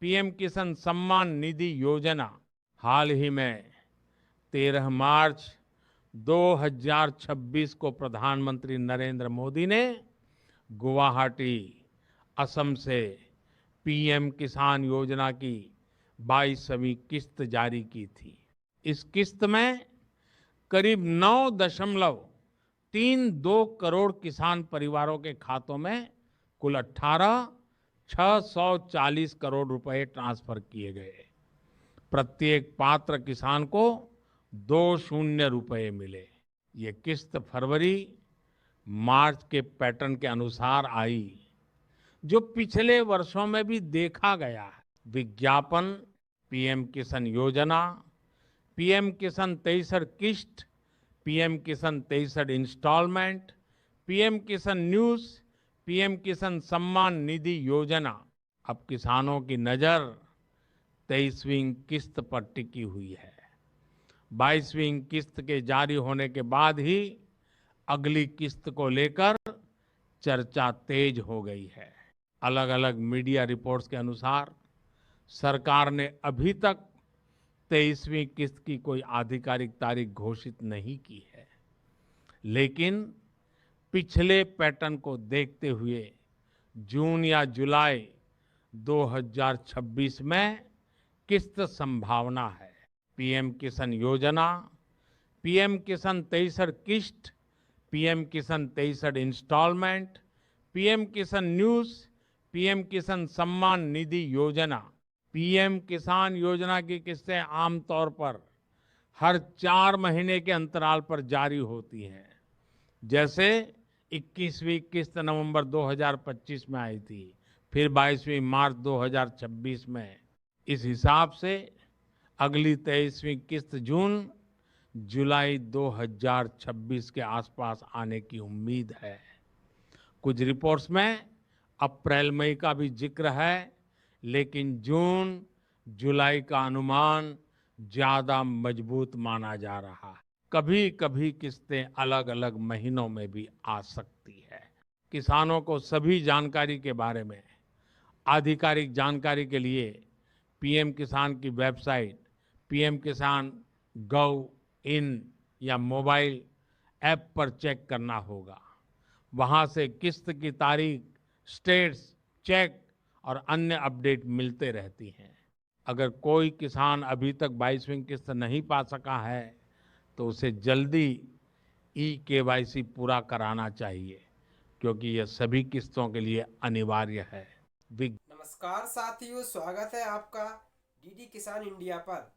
PM किसान सम्मान निधि योजना हाल ही में 13 मार्च 2026 को प्रधानमंत्री नरेंद्र मोदी ने गुवाहाटी, असम से पीएम किसान योजना की 22वीं किस्त जारी की थी। इस किस्त में करीब 9.32 करोड़ किसान परिवारों के खातों में कुल 640 करोड़ रुपए ट्रांसफर किए गए। प्रत्येक पात्र किसान को 20 रुपए मिले। ये किस्त फरवरी मार्च के पैटर्न के अनुसार आई, जो पिछले वर्षों में भी देखा गया है। विज्ञापन, पीएम किसान योजना, पीएम किसान 63 किस्त, पीएम किसान 63 इंस्टॉलमेंट, पीएम किसान न्यूज, पीएम किसान सम्मान निधि योजना। अब किसानों की नजर 23वीं किस्त पर टिकी हुई है। 22वीं किस्त के जारी होने के बाद ही अगली किस्त को लेकर चर्चा तेज हो गई है। अलग अलग मीडिया रिपोर्ट्स के अनुसार सरकार ने अभी तक 23वीं किस्त की कोई आधिकारिक तारीख घोषित नहीं की है, लेकिन पिछले पैटर्न को देखते हुए जून या जुलाई 2026 में किस्त संभावना है। पीएम किसान योजना, पीएम किसान 63 किस्त, पीएम किसान 63 इंस्टॉलमेंट, पीएम किसान न्यूज, पीएम किसान सम्मान निधि योजना। पीएम किसान योजना की किस्तें आमतौर पर हर 4 महीने के अंतराल पर जारी होती हैं। जैसे 21वीं किस्त नवंबर 2025 में आई थी, फिर 22वीं मार्च 2026 में। इस हिसाब से अगली 23वीं किस्त जून जुलाई 2026 के आसपास आने की उम्मीद है। कुछ रिपोर्ट्स में अप्रैल मई का भी जिक्र है, लेकिन जून जुलाई का अनुमान ज्यादा मजबूत माना जा रहा है। कभी कभी किस्तें अलग अलग महीनों में भी आ सकती है। किसानों को सभी जानकारी के बारे में आधिकारिक जानकारी के लिए पीएम किसान की वेबसाइट पीएम किसान गव इन या मोबाइल ऐप पर चेक करना होगा। वहां से किस्त की तारीख, स्टेट्स, चेक और अन्य अपडेट मिलते रहती हैं। अगर कोई किसान अभी तक 22वीं किस्त नहीं पा सका है तो उसे जल्दी केवाईसी पूरा कराना चाहिए, क्योंकि यह सभी किस्तों के लिए अनिवार्य है। नमस्कार साथियों, स्वागत है आपका डीडी किसान इंडिया पर।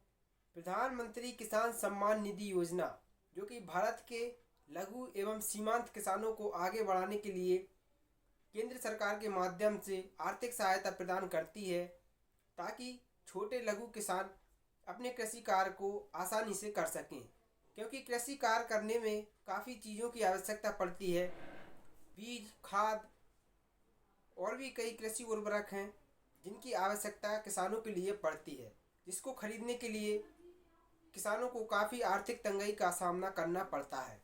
प्रधानमंत्री किसान सम्मान निधि योजना, जो कि भारत के लघु एवं सीमांत किसानों को आगे बढ़ाने के लिए केंद्र सरकार के माध्यम से आर्थिक सहायता प्रदान करती है, ताकि छोटे लघु किसान अपने कृषि कार्य को आसानी से कर सकें। क्योंकि कृषि कार्य करने में काफ़ी चीज़ों की आवश्यकता पड़ती है। बीज, खाद और भी कई कृषि उर्वरक हैं जिनकी आवश्यकता किसानों के लिए पड़ती है, जिसको खरीदने के लिए किसानों को काफ़ी आर्थिक तंगी का सामना करना पड़ता है।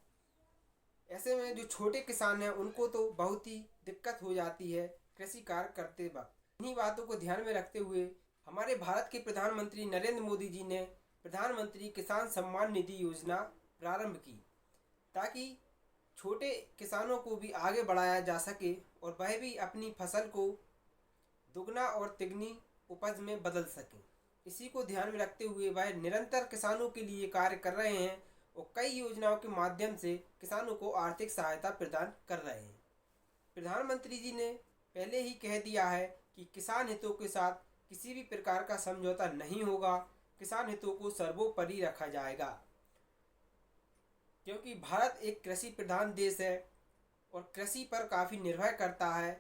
ऐसे में जो छोटे किसान हैं उनको तो बहुत ही दिक्कत हो जाती है कृषि कार्य करते वक्त। इन्हीं बातों को ध्यान में रखते हुए हमारे भारत के प्रधानमंत्री नरेंद्र मोदी जी ने प्रधानमंत्री किसान सम्मान निधि योजना प्रारंभ की, ताकि छोटे किसानों को भी आगे बढ़ाया जा सके और वह भी अपनी फसल को दुगना और तिगनी उपज में बदल सकें। इसी को ध्यान में रखते हुए वह निरंतर किसानों के लिए कार्य कर रहे हैं और कई योजनाओं के माध्यम से किसानों को आर्थिक सहायता प्रदान कर रहे हैं। प्रधानमंत्री जी ने पहले ही कह दिया है कि किसान हितों के साथ किसी भी प्रकार का समझौता नहीं होगा, किसान हितों को सर्वोपरि रखा जाएगा। क्योंकि भारत एक कृषि प्रधान देश है और कृषि पर काफ़ी निर्भर करता है।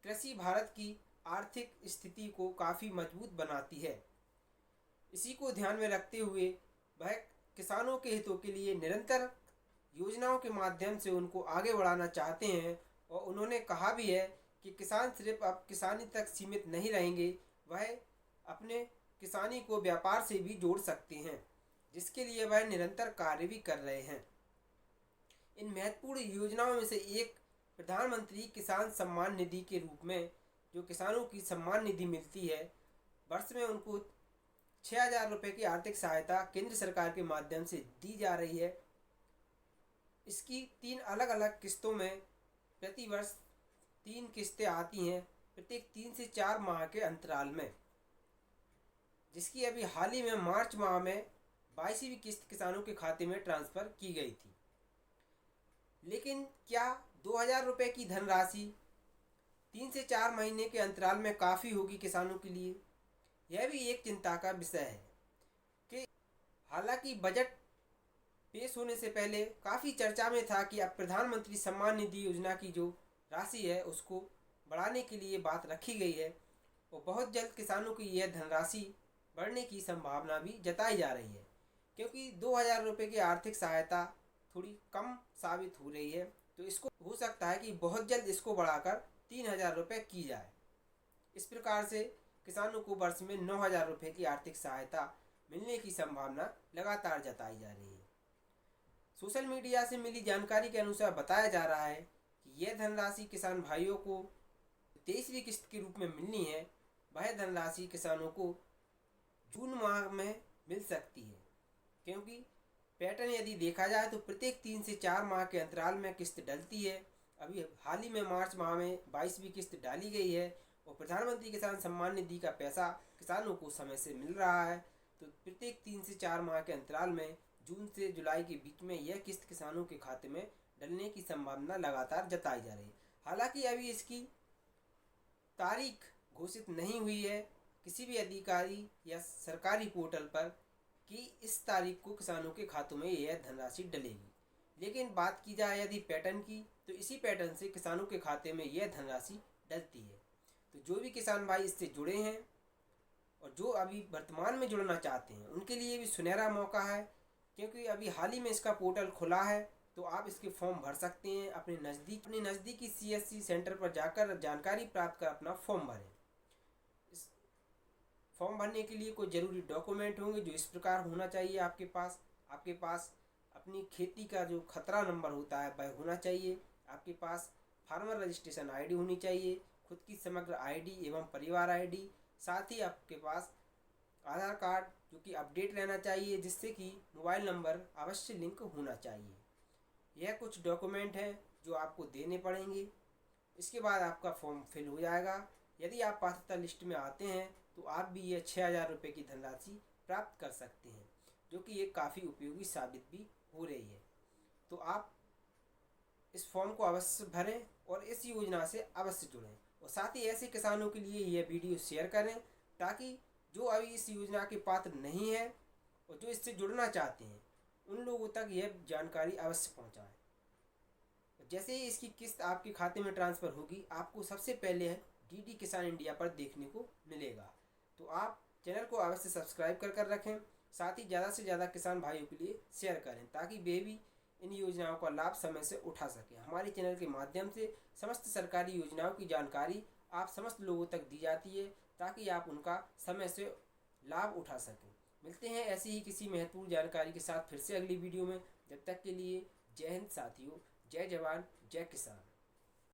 कृषि भारत की आर्थिक स्थिति को काफ़ी मजबूत बनाती है। इसी को ध्यान में रखते हुए वह किसानों के हितों के लिए निरंतर योजनाओं के माध्यम से उनको आगे बढ़ाना चाहते हैं। और उन्होंने कहा भी है कि किसान सिर्फ अब किसानी तक सीमित नहीं रहेंगे, वह अपने किसानी को व्यापार से भी जोड़ सकते हैं, जिसके लिए वह निरंतर कार्य भी कर रहे हैं। इन महत्वपूर्ण योजनाओं में से एक प्रधानमंत्री किसान सम्मान निधि के रूप में जो किसानों की सम्मान निधि मिलती है, वर्ष में उनको 6,000 रुपये की आर्थिक सहायता केंद्र सरकार के माध्यम से दी जा रही है। इसकी 3 अलग अलग किस्तों में प्रति वर्ष 3 किस्तें आती हैं, प्रत्येक 3 से 4 माह के अंतराल में, जिसकी अभी हाल ही में मार्च माह में 22वीं किस्त किसानों के खाते में ट्रांसफ़र की गई थी। लेकिन क्या 2,000 रुपये की धनराशि 3 से 4 महीने के अंतराल में काफ़ी होगी किसानों के लिए? यह भी एक चिंता का विषय है कि हालांकि बजट पेश होने से पहले काफ़ी चर्चा में था कि अब प्रधानमंत्री सम्मान निधि योजना की जो राशि है उसको बढ़ाने के लिए बात रखी गई है और बहुत जल्द किसानों की यह धनराशि बढ़ने की संभावना भी जताई जा रही है, क्योंकि 2,000 रुपये की आर्थिक सहायता थोड़ी कम साबित हो रही है। तो इसको हो सकता है कि बहुत जल्द इसको बढ़ाकर 3,000 रुपये की जाए। इस प्रकार से किसानों को वर्ष में 9,000 रुपये की आर्थिक सहायता मिलने की संभावना लगातार जताई जा रही है। सोशल मीडिया से मिली जानकारी के अनुसार बताया जा रहा है कि यह धनराशि किसान भाइयों को 23वीं किस्त के रूप में मिलनी है। वह धनराशि किसानों को जून माह में मिल सकती है, क्योंकि पैटर्न यदि देखा जाए तो प्रत्येक 3 से 4 माह के अंतराल में किस्त डलती है। अभी हाल ही में मार्च माह में 22वीं किस्त डाली गई है और प्रधानमंत्री किसान सम्मान निधि का पैसा किसानों को समय से मिल रहा है। तो प्रत्येक 3 से 4 माह के अंतराल में जून से जुलाई के बीच में यह किस्त किसानों के खाते में डलने की संभावना लगातार जताई जा रही है। हालांकि अभी इसकी तारीख घोषित नहीं हुई है किसी भी अधिकारी या सरकारी पोर्टल पर कि इस तारीख को किसानों के खातों में यह धनराशि डलेगी। लेकिन बात की जाए यदि पैटर्न की, तो इसी पैटर्न से किसानों के खाते में यह धनराशि डलती है। तो जो भी किसान भाई इससे जुड़े हैं और जो अभी वर्तमान में जुड़ना चाहते हैं उनके लिए भी सुनहरा मौका है, क्योंकि अभी हाल ही में इसका पोर्टल खुला है। तो आप इसके फॉर्म भर सकते हैं। अपने नज़दीकी CSC सेंटर पर जाकर जानकारी प्राप्त कर अपना फॉर्म भरें। इस फॉर्म भरने के लिए कोई ज़रूरी डॉक्यूमेंट होंगे जो इस प्रकार होना चाहिए। आपके पास अपनी खेती का जो खतरा नंबर होता है वह होना चाहिए। आपके पास फार्मर रजिस्ट्रेशन ID होनी चाहिए, खुद की समग्र ID एवं परिवार ID, साथ ही आपके पास आधार कार्ड जो कि अपडेट रहना चाहिए, जिससे कि मोबाइल नंबर अवश्य लिंक होना चाहिए। यह कुछ डॉक्यूमेंट हैं जो आपको देने पड़ेंगे। इसके बाद आपका फॉर्म फिल हो जाएगा। यदि आप पात्रता लिस्ट में आते हैं तो आप भी यह 6,000 रुपये की धनराशि प्राप्त कर सकते हैं, जो कि ये काफ़ी उपयोगी साबित भी हो रही है। तो आप इस फॉर्म को अवश्य भरें और इस योजना से अवश्य जुड़ें और साथ ही ऐसे किसानों के लिए यह वीडियो शेयर करें, ताकि जो अभी इस योजना के पात्र नहीं है और जो इससे जुड़ना चाहते हैं उन लोगों तक यह जानकारी अवश्य पहुंचाएं। जैसे ही इसकी किस्त आपके खाते में ट्रांसफ़र होगी, आपको सबसे पहले DD किसान इंडिया पर देखने को मिलेगा। तो आप चैनल को अवश्य सब्सक्राइब कर रखें, साथ ही ज़्यादा से ज़्यादा किसान भाइयों के लिए शेयर करें, ताकि वे भी इन योजनाओं का लाभ समय से उठा सकें। हमारे चैनल के माध्यम से समस्त सरकारी योजनाओं की जानकारी आप समस्त लोगों तक दी जाती है, ताकि आप उनका समय से लाभ उठा सकें। मिलते हैं ऐसी ही किसी महत्वपूर्ण जानकारी के साथ फिर से अगली वीडियो में। जब तक के लिए जय हिंद साथियों, जय जवान जय किसान।